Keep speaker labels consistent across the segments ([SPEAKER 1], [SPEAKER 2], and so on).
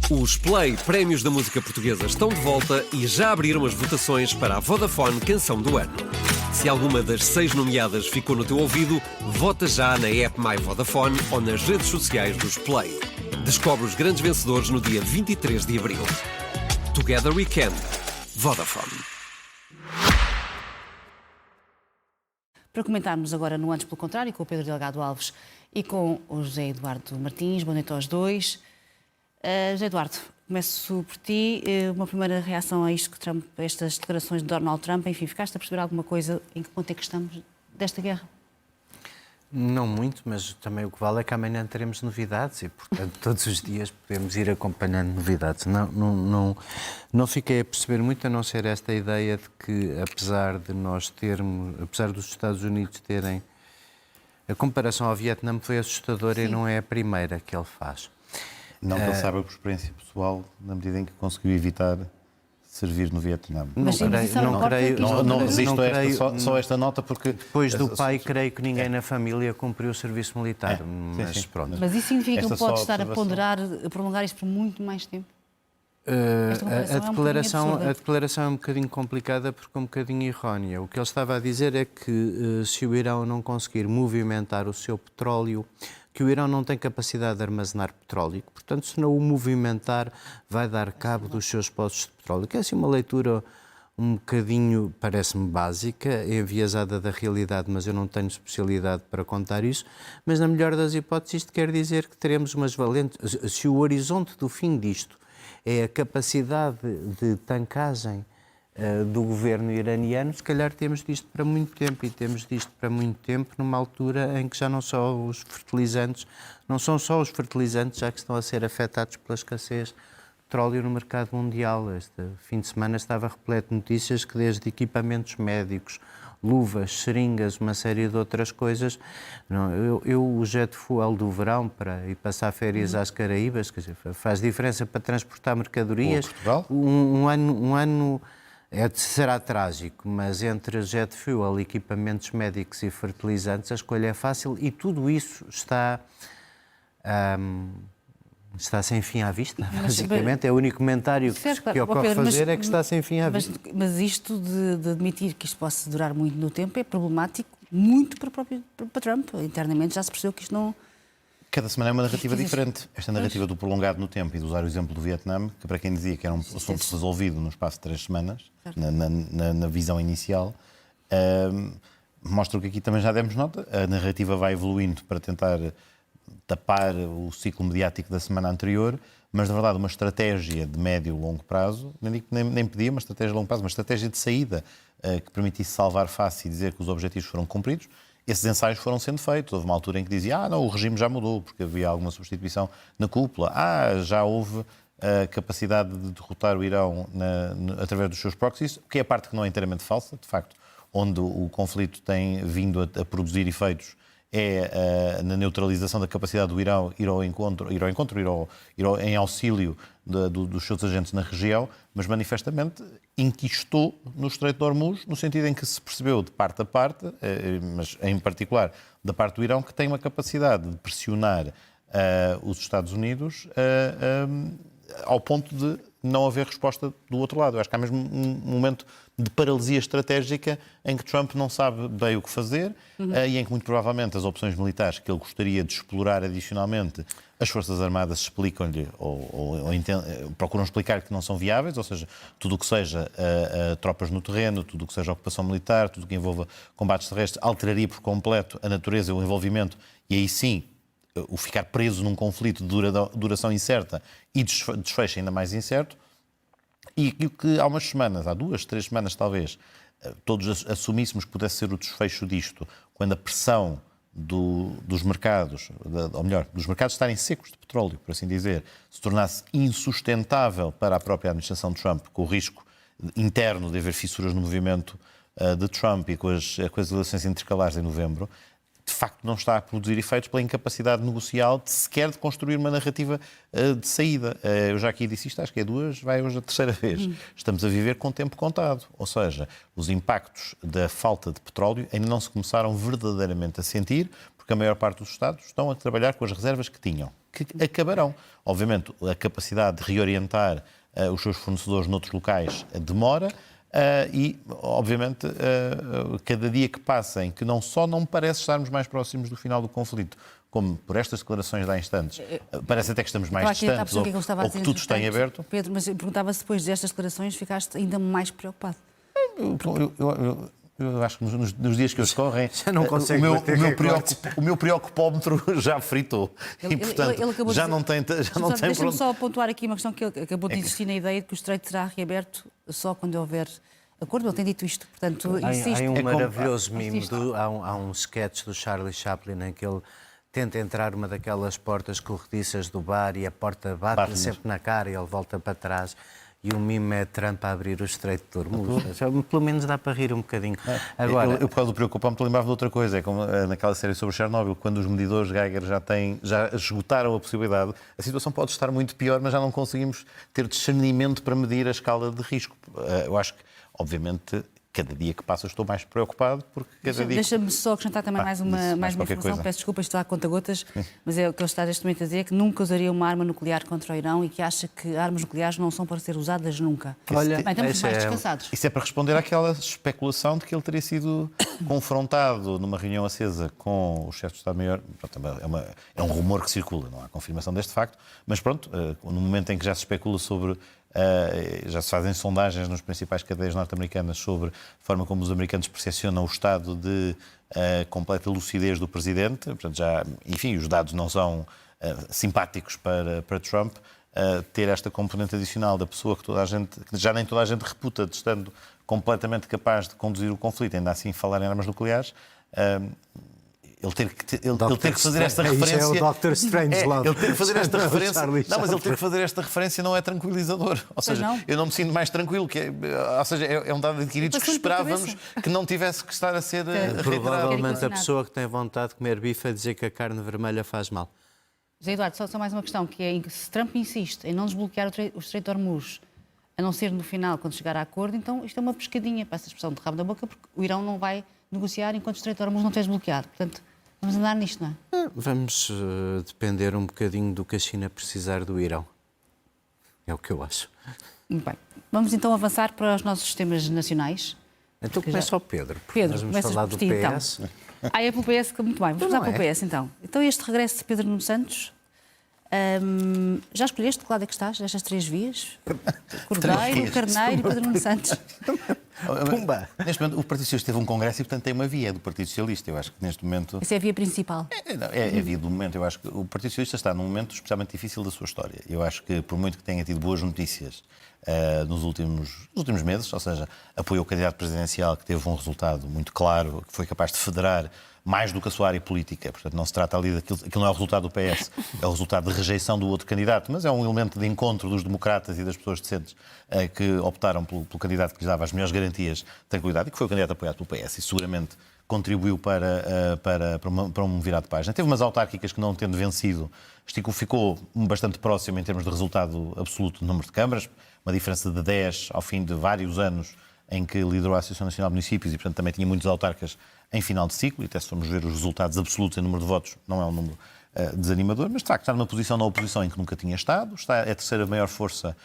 [SPEAKER 1] Os Play Prémios da Música Portuguesa estão de volta e já abriram as votações para a Vodafone Canção do Ano. Se alguma das 6 nomeadas ficou no teu ouvido, vota já na app My Vodafone ou nas redes sociais dos Play. Descobre os grandes vencedores no dia 23 de abril. Together We Can. Vodafone.
[SPEAKER 2] Para comentarmos agora no Antes pelo Contrário, com o Pedro Delgado Alves e com o José Eduardo Martins. Boa noite aos dois. José Eduardo, começo por ti. Uma primeira reação a isto que Trump, a estas declarações de Donald Trump. Enfim, ficaste a perceber alguma coisa? Em que ponto é que estamos desta guerra?
[SPEAKER 3] Não muito, mas também o que vale é que amanhã teremos novidades e, portanto, todos os dias podemos ir acompanhando novidades. Não fiquei a perceber muito, a não ser esta ideia de que, apesar dos Estados Unidos terem... A comparação ao Vietnã foi assustadora. Sim. E não é a primeira que ele faz.
[SPEAKER 4] Não que ele saiba por experiência pessoal, na medida em que conseguiu evitar servir no Vietnã.
[SPEAKER 2] Não
[SPEAKER 4] resisto a esta, só esta nota, porque...
[SPEAKER 3] Depois do pai, creio que ninguém na família cumpriu o serviço militar. Mas pronto.
[SPEAKER 2] Mas isso significa que ele pode estar a ponderar, a prolongar isto por muito mais tempo?
[SPEAKER 3] A declaração é um bocadinho complicada porque é um bocadinho errónea. O que ele estava a dizer é que se o Irão não conseguir movimentar o seu petróleo, que o Irão não tem capacidade de armazenar petróleo, portanto, se não o movimentar, vai dar cabo dos seus poços de petróleo. Que é assim uma leitura um bocadinho, parece-me básica, enviesada da realidade, mas eu não tenho especialidade para contar isso, mas na melhor das hipóteses isto quer dizer que teremos umas valentes... Se o horizonte do fim disto é a capacidade de tancagem do governo iraniano, se calhar temos disto para muito tempo, e temos disto para muito tempo numa altura em que já não são só os fertilizantes já que estão a ser afetados pela escassez de petróleo no mercado mundial. Este fim de semana estava repleto de notícias que desde equipamentos médicos, luvas, seringas, uma série de outras coisas. O jet fuel do verão para ir passar férias às Caraíbas, quer dizer, faz diferença para transportar mercadorias. Um ano será trágico, mas entre jet fuel, equipamentos médicos e fertilizantes, a escolha é fácil e tudo isso está sem fim à vista, basicamente. É o único comentário que ocorre fazer, é que está sem fim à vista.
[SPEAKER 2] Mas isto de admitir que isto possa durar muito no tempo é problemático muito para Trump. Internamente já se percebeu que isto não...
[SPEAKER 4] Cada semana é uma narrativa diferente. Esta narrativa do prolongado no tempo e de usar o exemplo do Vietnã, que para quem dizia que era um assunto resolvido no espaço de 3 semanas, na visão inicial, mostra que aqui também já demos nota. A narrativa vai evoluindo para tentar tapar o ciclo mediático da semana anterior, mas, na verdade, uma estratégia de médio e longo prazo, nem pedia uma estratégia de longo prazo, uma estratégia de saída que permitisse salvar face e dizer que os objetivos foram cumpridos. Esses ensaios foram sendo feitos. Houve uma altura em que dizia não, o regime já mudou, porque havia alguma substituição na cúpula. Já houve a capacidade de derrotar o Irão através dos seus proxies, que é a parte que não é inteiramente falsa, de facto, onde o conflito tem vindo a produzir efeitos na neutralização da capacidade do Irão ir em auxílio dos seus agentes na região, mas manifestamente inquistou no Estreito de Hormuz, no sentido em que se percebeu de parte a parte, mas em particular da parte do Irão, que tem uma capacidade de pressionar os Estados Unidos ao ponto de não haver resposta do outro lado. Eu acho que há mesmo um momento de paralisia estratégica em que Trump não sabe bem o que fazer e em que, muito provavelmente, as opções militares que ele gostaria de explorar adicionalmente, as Forças Armadas explicam-lhe ou procuram explicar que não são viáveis, ou seja, tudo o que seja tropas no terreno, tudo o que seja ocupação militar, tudo o que envolva combates terrestres, alteraria por completo a natureza e o envolvimento, e aí sim o ficar preso num conflito de duração incerta e desfecho ainda mais incerto, e que há umas semanas, há 2, 3 semanas talvez, todos assumíssemos que pudesse ser o desfecho disto, quando a pressão dos mercados, ou melhor, dos mercados estarem secos de petróleo, por assim dizer, se tornasse insustentável para a própria administração de Trump, com o risco interno de haver fissuras no movimento de Trump e com as eleições intercalares em novembro, de facto não está a produzir efeitos pela incapacidade negocial de sequer de construir uma narrativa de saída. Eu já aqui disse isto, acho que vai hoje a 3ª vez. Estamos a viver com tempo contado, ou seja, os impactos da falta de petróleo ainda não se começaram verdadeiramente a sentir, porque a maior parte dos Estados estão a trabalhar com as reservas que tinham, que acabarão. Obviamente, a capacidade de reorientar os seus fornecedores noutros locais demora e, obviamente, cada dia que passa em que não só não parece estarmos mais próximos do final do conflito, como por estas declarações de há instantes, parece até que estamos mais distantes ou que tudo está em aberto.
[SPEAKER 2] Pedro, mas eu perguntava-se depois destas declarações, ficaste ainda mais preocupado.
[SPEAKER 4] Eu acho que nos dias que hoje correm,
[SPEAKER 3] já não consigo
[SPEAKER 4] o meu preocupómetro já fritou. E, portanto, já não tem
[SPEAKER 2] Deixa-me só pontuar aqui uma questão que ele acabou de insistir na ideia de que o estreito será reaberto só quando houver acordo. Ele tem dito isto, portanto, insiste.
[SPEAKER 3] Há um maravilhoso mimo, há um sketch do Charlie Chaplin em que ele tenta entrar uma daquelas portas corrediças do bar e a porta bate-lhe sempre na cara e ele volta para trás. E o mimo é Trump a abrir o Estreito de Hormuz. Pelo menos dá para rir um bocadinho.
[SPEAKER 4] Agora, eu por causa do preocupar-me, lembrava de outra coisa. É como naquela série sobre Chernobyl, quando os medidores Geiger já esgotaram a possibilidade, a situação pode estar muito pior, mas já não conseguimos ter discernimento para medir a escala de risco. Eu acho que, obviamente, cada dia que passa estou mais preocupado, porque cada dia...
[SPEAKER 2] Deixa-me só acrescentar também mais uma informação. Coisa. Peço desculpa, estou a conta-gotas, mas é o que ele está neste momento a dizer, que nunca usaria uma arma nuclear contra o Irão e que acha que armas nucleares não são para ser usadas nunca.
[SPEAKER 3] Olha,
[SPEAKER 2] bem, estamos mais descansados.
[SPEAKER 4] Isso é para responder àquela especulação de que ele teria sido confrontado numa reunião acesa com o chefe de Estado-Maior. É um rumor que circula, não há confirmação deste facto, mas pronto, no momento em que já se especula sobre... já se fazem sondagens nas principais cadeias norte-americanas sobre a forma como os americanos percepcionam o estado de completa lucidez do presidente. Portanto, enfim, os dados não são simpáticos para Trump. Ter esta componente adicional da pessoa que já nem toda a gente reputa de estando completamente capaz de conduzir o conflito, ainda assim falar em armas nucleares... Ele ter que fazer esta referência.
[SPEAKER 3] É o Dr. Strange lá.
[SPEAKER 4] Ele ter que fazer esta referência. Não, mas ele ter que fazer esta referência não é tranquilizador. Ou seja, eu não me sinto mais tranquilo. Ou seja, é um dado adquirido que esperávamos que não tivesse que estar a ser reiterado.
[SPEAKER 3] Provavelmente a pessoa que tem vontade de comer bife a dizer que a carne vermelha faz mal.
[SPEAKER 2] José Eduardo, só mais uma questão, que é se Trump insiste em não desbloquear o Estreito de Hormuz, a não ser no final, quando chegar a acordo, então isto é uma pescadinha, para essa expressão de rabo da boca, porque o Irão não vai negociar enquanto o Estreito de Hormuz não esteja desbloqueado. Portanto, vamos andar nisto, não é?
[SPEAKER 3] Vamos depender um bocadinho do que a China precisar do Irão. É o que eu acho.
[SPEAKER 2] Muito bem. Vamos então avançar para os nossos sistemas nacionais.
[SPEAKER 3] Então começa o Pedro.
[SPEAKER 2] Pedro,
[SPEAKER 3] vamos falar do PS.
[SPEAKER 2] Então. É pelo PS que muito bem. Vamos começar pelo PS então. Então este regresso de Pedro Nuno Santos, já escolheste de que lado é que estás, destas 3 vias? Cordeiro, Carneiro e Pedro Nuno Santos.
[SPEAKER 3] Pumba!
[SPEAKER 4] Neste momento, o Partido Socialista teve um congresso e, portanto, tem uma via do Partido Socialista. Eu acho que neste momento...
[SPEAKER 2] Essa é a via principal.
[SPEAKER 4] É a via do momento. Eu acho que o Partido Socialista está num momento especialmente difícil da sua história. Eu acho que, por muito que tenha tido boas notícias nos últimos meses, ou seja, apoiou o candidato presidencial que teve um resultado muito claro, que foi capaz de federar mais do que a sua área política. Portanto, não se trata ali daquilo, aquilo não é o resultado do PS, é o resultado de rejeição do outro candidato, mas é um elemento de encontro dos democratas e das pessoas decentes que optaram pelo candidato que lhes dava as melhores garantias de tranquilidade e que foi o candidato apoiado pelo PS e seguramente contribuiu para um virado de página. Teve umas autárquicas que, não tendo vencido, ficou bastante próximo em termos de resultado absoluto do número de câmaras, uma diferença de 10 ao fim de vários anos em que liderou a Associação Nacional de Municípios e, portanto, também tinha muitos autarcas em final de ciclo, e até se formos ver os resultados absolutos em número de votos, não é um número desanimador, mas de facto está numa posição na oposição em que nunca tinha estado, é a terceira maior força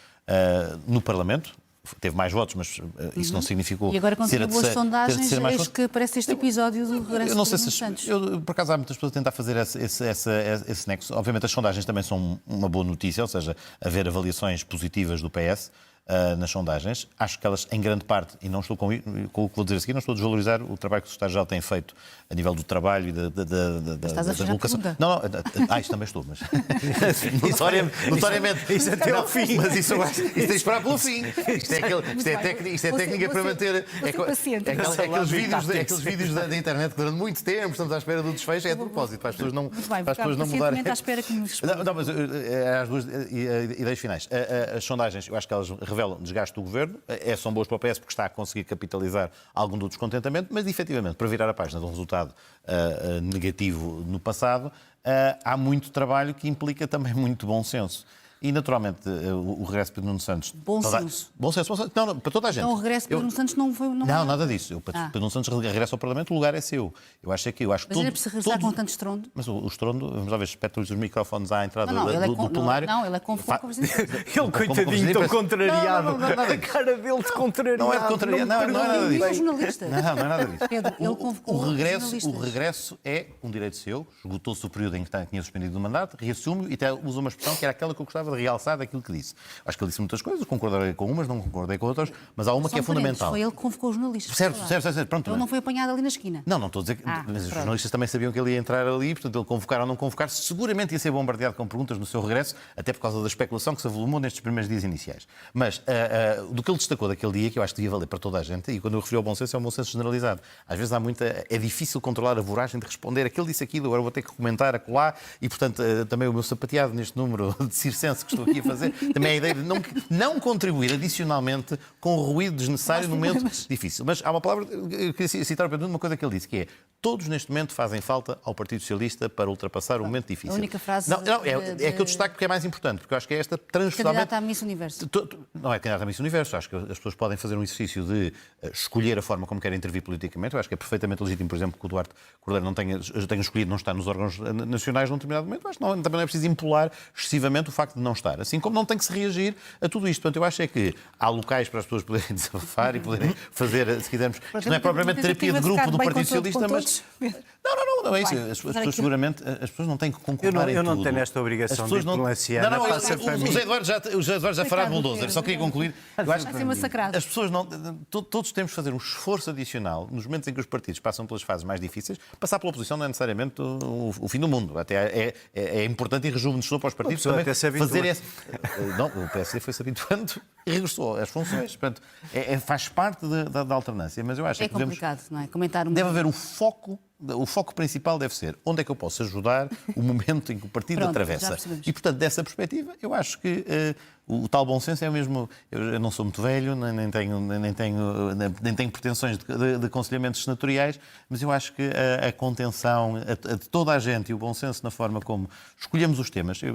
[SPEAKER 4] no Parlamento, teve mais votos, mas isso não significou...
[SPEAKER 2] E agora
[SPEAKER 4] ser a
[SPEAKER 2] boas sondagens,
[SPEAKER 4] mais
[SPEAKER 2] eis que aparece este episódio do regresso do Santos.
[SPEAKER 4] Por acaso há muitas pessoas a tentar fazer esse nexo. Obviamente as sondagens também são uma boa notícia, ou seja, haver avaliações positivas do PS nas sondagens. Acho que elas, em grande parte, e não estou com o que vou dizer a seguir, não estou a desvalorizar o trabalho que o Secretário-Geral tem feito a nível do trabalho e da deslocação. Não, isso também estou, mas notoriamente.
[SPEAKER 3] Isso até ao fim.
[SPEAKER 4] Mas isso tem que esperar pelo fim. Isto é técnica para manter. Aqueles vídeos da internet que durante muito tempo estamos à espera do desfecho, é de propósito, para as pessoas não mudarem.
[SPEAKER 2] À espera que nos...
[SPEAKER 4] Não, mas as duas ideias finais. As sondagens, eu acho que elas revelam desgaste do governo, são boas para o PS porque está a conseguir capitalizar algum do descontentamento, mas efetivamente, para virar a página de um resultado negativo no passado, há muito trabalho que implica também muito bom senso. E, naturalmente, o regresso de Pedro Nuno Santos...
[SPEAKER 2] Bom senso.
[SPEAKER 4] Bom senso. Não, para toda a gente.
[SPEAKER 2] Então o regresso de Pedro Nuno Santos não foi...
[SPEAKER 4] Não, nada disso. Pedro Nuno Santos regressa ao Parlamento, o lugar é seu. Eu acho que
[SPEAKER 2] Mas ele é preciso regressar com tanto estrondo?
[SPEAKER 4] Mas o estrondo, vamos lá ver, espeta os microfones à entrada do
[SPEAKER 2] não,
[SPEAKER 4] plenário.
[SPEAKER 2] Não, ele é convocado como presidente.
[SPEAKER 3] Ele, coitadinho, tão contrariado. A cara dele de contrariado.
[SPEAKER 4] Não é de contrariado, não é nada disso.
[SPEAKER 2] Ele é jornalista.
[SPEAKER 4] Não é nada disso.
[SPEAKER 2] Pedro, ele convocou
[SPEAKER 4] o
[SPEAKER 2] jornalistas.
[SPEAKER 4] regresso é um direito seu, esgotou-se o período em que tinha suspendido o mandato, reassume-o e até usa uma expressão que era aquela que eu gostava de realçar daquilo que disse. Acho que ele disse muitas coisas, concordei com umas, não concordei com outras, mas há uma que é fundamental.
[SPEAKER 2] Foi ele que convocou os jornalistas.
[SPEAKER 4] Certo. Pronto,
[SPEAKER 2] Ele não foi apanhado ali na esquina.
[SPEAKER 4] não estou a dizer que... mas os jornalistas também sabiam que ele ia entrar ali, portanto, ele convocar ou não convocar, seguramente ia ser bombardeado com perguntas no seu regresso, até por causa da especulação que se avolumou nestes primeiros dias iniciais. Mas do que ele destacou daquele dia, que eu acho que devia valer para toda a gente, e quando eu referi ao bom senso, é um bom senso generalizado. Às vezes é difícil controlar a voragem de responder aquele disse aquilo, agora vou ter que comentar acolá, e portanto também o meu sapateado neste número de circense que estou aqui a fazer, também é a ideia de não contribuir adicionalmente com o ruído desnecessário no momento difícil. Mas há uma palavra, eu queria citar o Pedro, uma coisa que ele disse, que é: todos neste momento fazem falta ao Partido Socialista para ultrapassar o momento difícil.
[SPEAKER 2] A única frase...
[SPEAKER 4] É que eu destaco porque é mais importante, porque eu acho que é esta transversalmente...
[SPEAKER 2] Candidata à Miss Universo.
[SPEAKER 4] Não é candidata à Miss Universo, acho que as pessoas podem fazer um exercício de escolher a forma como querem intervir politicamente. Eu acho que é perfeitamente legítimo, por exemplo, que o Duarte Cordeiro não tenha escolhido não estar nos órgãos nacionais num determinado momento. Acho que também não é preciso impolar excessivamente o facto de não estar. Assim como não tem que se reagir a tudo isto. Portanto, eu acho é que há locais para as pessoas poderem desabafar e poderem fazer, se quisermos... Isto não é propriamente terapia de grupo do Partido Socialista, mas... Não é isso. As pessoas seguramente... As pessoas não têm que concordar em tudo.
[SPEAKER 3] Eu não tenho esta obrigação diplomaciana. O
[SPEAKER 4] José Eduardo já fará de bulldozer. Só queria concluir. Eu acho
[SPEAKER 2] que massacrado.
[SPEAKER 4] As pessoas não... Todos temos de fazer um esforço adicional nos momentos em que os partidos passam pelas fases mais difíceis. Passar pela oposição não é necessariamente o fim do mundo. Até é importante e rejuvenescedor para os partidos também fazer esse... Não, o PSD foi se habituando e regressou às funções. Portanto, faz parte da alternância. Mas eu acho que
[SPEAKER 2] é complicado, não é? Comentar
[SPEAKER 4] deve haver o foco. O foco principal deve ser onde é que eu posso ajudar o momento em que o partido atravessa. E, portanto, dessa perspectiva, eu acho que o tal bom senso é o mesmo... Eu não sou muito velho, nem tenho pretensões de aconselhamentos senatoriais, mas eu acho que a contenção de toda a gente e o bom senso na forma como escolhemos os temas, que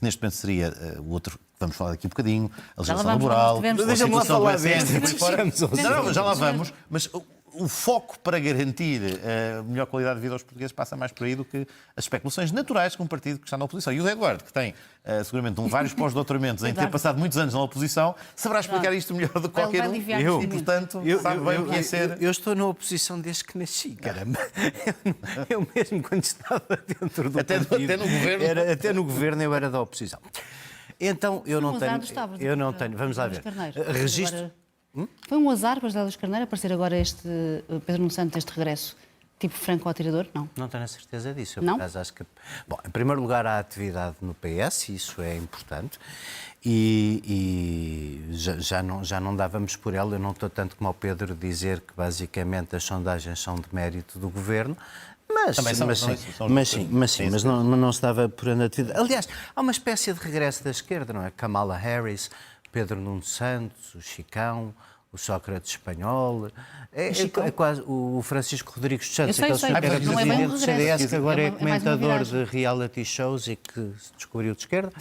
[SPEAKER 4] neste momento seria o outro que vamos falar daqui um bocadinho, a legislação laboral, a situação do SNS... Não, já lá vamos, mas... O foco para garantir a melhor qualidade de vida aos portugueses passa mais por aí do que as especulações naturais com um partido que está na oposição. E o Zé Eduardo, que tem seguramente vários pós-doutoramentos em ter passado muitos anos na oposição, saberá explicar isto melhor do que qualquer um. E, portanto, sabe bem o que é ser...
[SPEAKER 3] Eu estou na oposição desde que nasci, caramba. Eu mesmo, quando estava dentro do partido...
[SPEAKER 4] Até no governo?
[SPEAKER 3] Até no governo eu era da oposição. Então, eu não tenho... Vamos lá ver. Registro...
[SPEAKER 2] Foi um azar para José Luís Carneiro aparecer agora este Pedro Nuno Santos, este regresso, tipo franco-atirador? Não.
[SPEAKER 3] Não tenho a certeza disso.
[SPEAKER 2] Não?
[SPEAKER 3] Acho que... Bom, em primeiro lugar, há atividade no PS, isso é importante, e já não dávamos por ela. Eu não estou tanto como ao Pedro dizer que, basicamente, as sondagens são de mérito do governo, mas não se dava por atividade. Aliás, há uma espécie de regresso da esquerda, não é? Kamala Harris, Pedro Nuno Santos, o Chicão, o Sócrates espanhol, é quase o Francisco Rodrigues dos Santos, aquele senhor que era presidente do CDS, que agora é comentador de reality shows e que se descobriu de esquerda.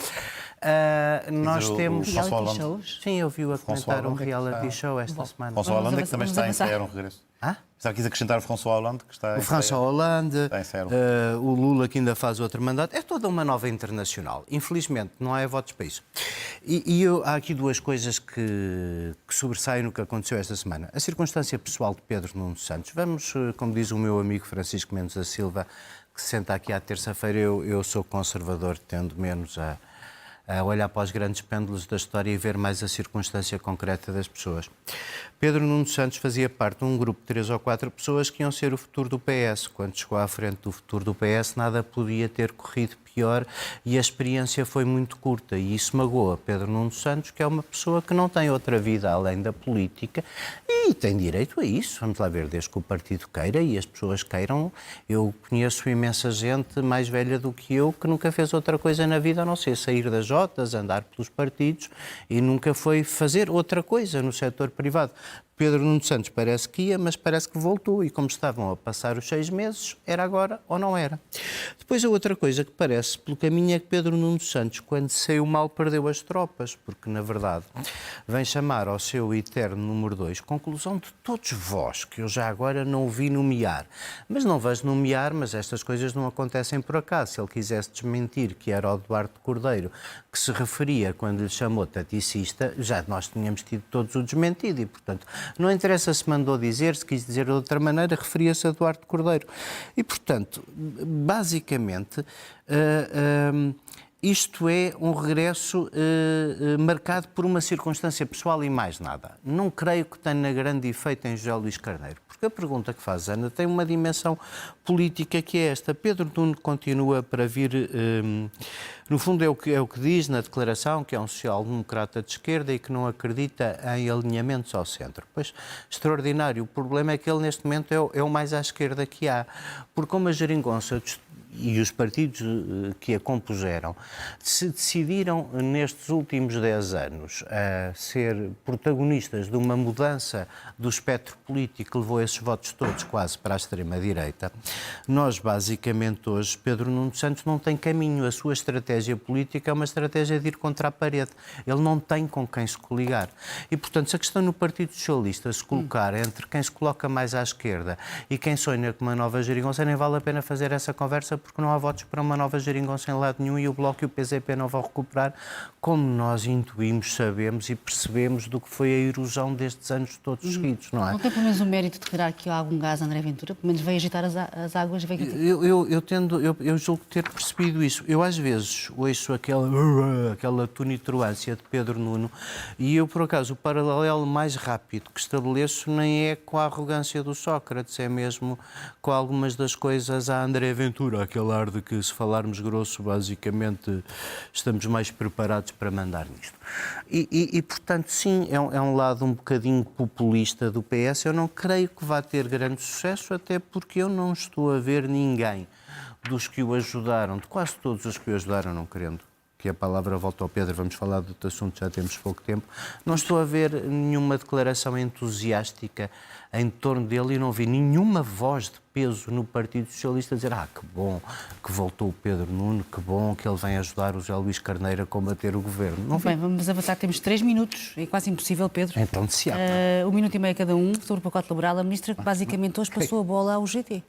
[SPEAKER 3] Nós temos...
[SPEAKER 2] Reality shows?
[SPEAKER 3] Sim, eu vi-o a comentar um reality show esta semana.
[SPEAKER 4] François Hollande, que também está a ensaiar um regresso. Estava aqui a acrescentar o François Hollande, que está...
[SPEAKER 3] O François Hollande, o Lula, que ainda faz outro mandato. É toda uma nova internacional. Infelizmente, não há votos para isso. Há aqui duas coisas que sobressaem no que aconteceu esta semana. A circunstância pessoal de Pedro Nuno Santos. Vamos, como diz o meu amigo Francisco Mendes da Silva, que se senta aqui à terça-feira, eu sou conservador, tendo menos a olhar para os grandes pêndulos da história e ver mais a circunstância concreta das pessoas. Pedro Nuno Santos fazia parte de um grupo de 3 ou 4 pessoas que iam ser o futuro do PS. Quando chegou à frente do futuro do PS, nada podia ter corrido pior e a experiência foi muito curta. E isso magoa Pedro Nuno Santos, que é uma pessoa que não tem outra vida além da política e tem direito a isso. Vamos lá ver, desde que o partido queira e as pessoas queiram. Eu conheço imensa gente mais velha do que eu que nunca fez outra coisa na vida a não ser sair das Jotas, andar pelos partidos e nunca foi fazer outra coisa no setor privado. Pedro Nuno Santos parece que ia, mas parece que voltou e como estavam a passar os 6 meses, era agora ou não era. Depois a outra coisa que parece parece, pelo caminho, é que Pedro Nuno Santos, quando saiu mal, perdeu as tropas, porque, na verdade, vem chamar ao seu eterno número 2, conclusão de todos vós, que eu já agora não o vi nomear. Mas não vejo nomear, mas estas coisas não acontecem por acaso. Se ele quisesse desmentir que era o Eduardo Cordeiro que se referia quando lhe chamou taticista, já nós tínhamos tido todos o desmentido e, portanto, não interessa se mandou dizer, se quis dizer de outra maneira, referia-se a Eduardo Cordeiro. E, portanto, basicamente, isto é um regresso marcado por uma circunstância pessoal e mais nada. Não creio que tenha grande efeito em José Luís Carneiro, porque a pergunta que faz Ana tem uma dimensão política que é esta. Pedro Nuno continua para vir, no fundo é o que diz na declaração, que é um social-democrata de esquerda e que não acredita em alinhamentos ao centro. Pois, extraordinário. O problema é que ele neste momento é o mais à esquerda que há, porque como a geringonça e os partidos que a compuseram se decidiram nestes últimos 10 anos a ser protagonistas de uma mudança do espectro político que levou esses votos todos quase para a extrema-direita, nós basicamente hoje, Pedro Nuno Santos não tem caminho. A sua estratégia política é uma estratégia de ir contra a parede. Ele não tem com quem se coligar. E, portanto, se a questão no Partido Socialista se colocar entre quem se coloca mais à esquerda e quem sonha com uma nova geringonça, nem vale a pena fazer essa conversa, porque não há votos para uma nova geringonça em lado nenhum e o Bloco e o PCP não vão recuperar, como nós intuímos, sabemos e percebemos do que foi a erosão destes anos todos seguidos, não é?
[SPEAKER 2] Não tem pelo menos o mérito de retirar aqui algum gás a André Ventura? Pelo menos veio agitar as águas e veio...
[SPEAKER 3] Eu julgo ter percebido isso. Eu às vezes ouço aquela tonitruância de Pedro Nuno e eu, por acaso, o paralelo mais rápido que estabeleço nem é com a arrogância do Sócrates, é mesmo com algumas das coisas a André Ventura, aquele ar de que, se falarmos grosso, basicamente estamos mais preparados para mandar nisto. E portanto, sim, é um lado um bocadinho populista do PS. Eu não creio que vá ter grande sucesso, até porque eu não estou a ver ninguém dos que o ajudaram, de quase todos os que o ajudaram, não querendo que a palavra volte ao Pedro, vamos falar de outro assunto, já temos pouco tempo, não estou a ver nenhuma declaração entusiástica em torno dele e não vi nenhuma voz de peso no Partido Socialista a dizer que bom que voltou o Pedro Nuno, que bom que ele vem ajudar o José Luís Carneiro a combater o governo. Não vi.
[SPEAKER 2] Bem, vamos avançar, temos 3 minutos, é quase impossível, Pedro.
[SPEAKER 3] Então, se há.
[SPEAKER 2] 1 minuto e meio cada um sobre o pacote laboral. A ministra que basicamente hoje passou a bola ao GT.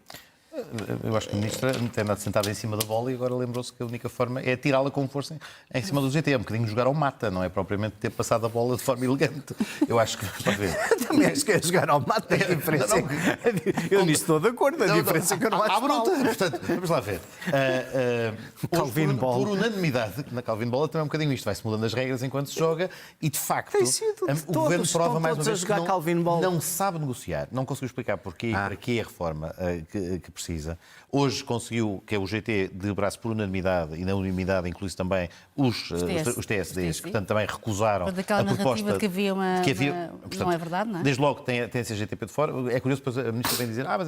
[SPEAKER 4] Eu acho que a ministra tem andado sentada em cima da bola e agora lembrou-se que a única forma é tirá-la com força em cima do GT. É um bocadinho jogar ao mata, não é propriamente ter passado a bola de forma elegante. Eu acho que...
[SPEAKER 3] Também acho que é jogar ao mata. A diferença eu nisso estou de acordo. A diferença é que eu não acho mal.
[SPEAKER 4] Portanto, vamos lá ver.
[SPEAKER 3] Calvin Ball.
[SPEAKER 4] Por unanimidade, na Calvin Ball também é um bocadinho isto. Vai-se mudando as regras enquanto se joga e, de facto, o governo prova mais uma vez que não sabe negociar. Não conseguiu explicar porquê e para que a reforma que precisa. Hoje conseguiu que o GT debrasse por unanimidade e na unanimidade inclui também os TSDs, que portanto também recusaram a proposta
[SPEAKER 2] de que havia uma...
[SPEAKER 4] portanto,
[SPEAKER 2] não é verdade, não é?
[SPEAKER 4] Desde logo tem a CGTP de fora. É curioso, depois a ministra vem dizer mas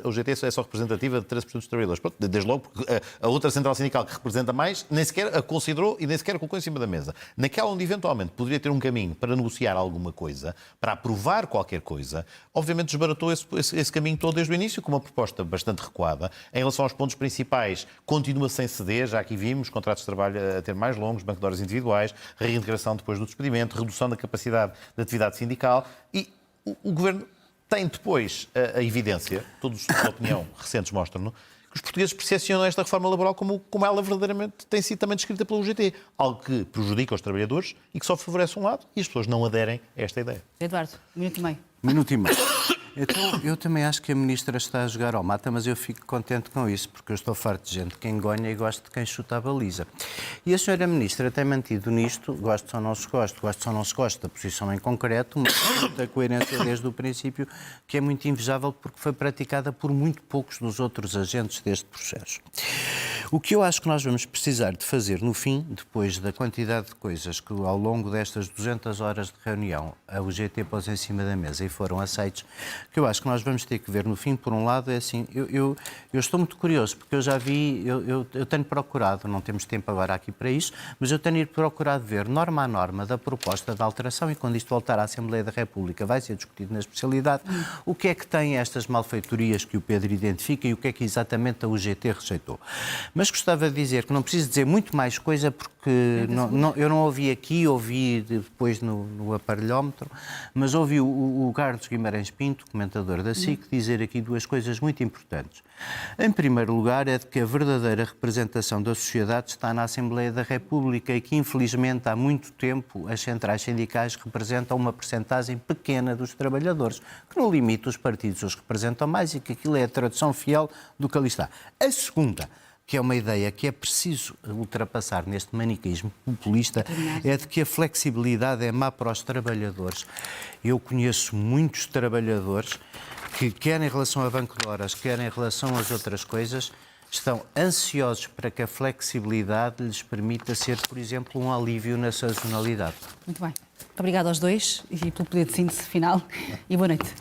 [SPEAKER 4] o GT é só representativa de 13% dos trabalhadores. Pronto, desde logo, porque a outra central sindical que representa mais nem sequer a considerou e nem sequer a colocou em cima da mesa. Naquela onde eventualmente poderia ter um caminho para negociar alguma coisa, para aprovar qualquer coisa, obviamente desbaratou esse caminho todo desde o início com uma proposta bastante recuada. Em relação aos pontos principais, continua sem ceder, já aqui vimos, contratos de trabalho a ter mais longos, banco de horas individuais, reintegração depois do despedimento, redução da capacidade de atividade sindical e o Governo tem depois a evidência, todos os estudos de opinião recentes mostram-no, que os portugueses percepcionam esta reforma laboral como ela verdadeiramente tem sido também descrita pelo UGT, algo que prejudica os trabalhadores e que só favorece um lado e as pessoas não aderem a esta ideia.
[SPEAKER 2] Eduardo, 1 minuto e meio.
[SPEAKER 3] Minuto e meio. Então, eu também acho que a ministra está a jogar ao mata, mas eu fico contente com isso, porque eu estou farto de gente que engonha e gosto de quem chuta a baliza. E a senhora ministra tem mantido nisto, gosto ou não se gosta da posição em concreto, mas da coerência desde o princípio, que é muito invejável porque foi praticada por muito poucos dos outros agentes deste processo. O que eu acho que nós vamos precisar de fazer no fim, depois da quantidade de coisas que ao longo destas 200 horas de reunião a UGT pôs em cima da mesa e foram aceitos, que eu acho que nós vamos ter que ver no fim, por um lado, é assim, eu estou muito curioso, porque eu já vi, eu tenho procurado, não temos tempo agora aqui para isso, mas eu tenho procurado ver norma a norma da proposta de alteração e quando isto voltar à Assembleia da República vai ser discutido na especialidade, o que é que tem estas malfeitorias que o Pedro identifica e o que é que exatamente a UGT rejeitou. Mas gostava de dizer que não preciso dizer muito mais coisa porque eu não ouvi aqui, ouvi depois no aparelhómetro, mas ouvi o Carlos Guimarães Pinto, comentador da SIC, dizer aqui duas coisas muito importantes. Em primeiro lugar, é de que a verdadeira representação da sociedade está na Assembleia da República e que, infelizmente, há muito tempo as centrais sindicais representam uma percentagem pequena dos trabalhadores, que no limite os partidos os representam mais e que aquilo é a tradução fiel do que ali está. A segunda, que é uma ideia que é preciso ultrapassar neste maniqueísmo populista, é de que a flexibilidade é má para os trabalhadores. Eu conheço muitos trabalhadores que, quer em relação a banco de horas, quer em relação às outras coisas, estão ansiosos para que a flexibilidade lhes permita ser, por exemplo, um alívio na sazonalidade.
[SPEAKER 2] Muito bem. Muito obrigada aos dois e pelo poder de síntese final e boa noite.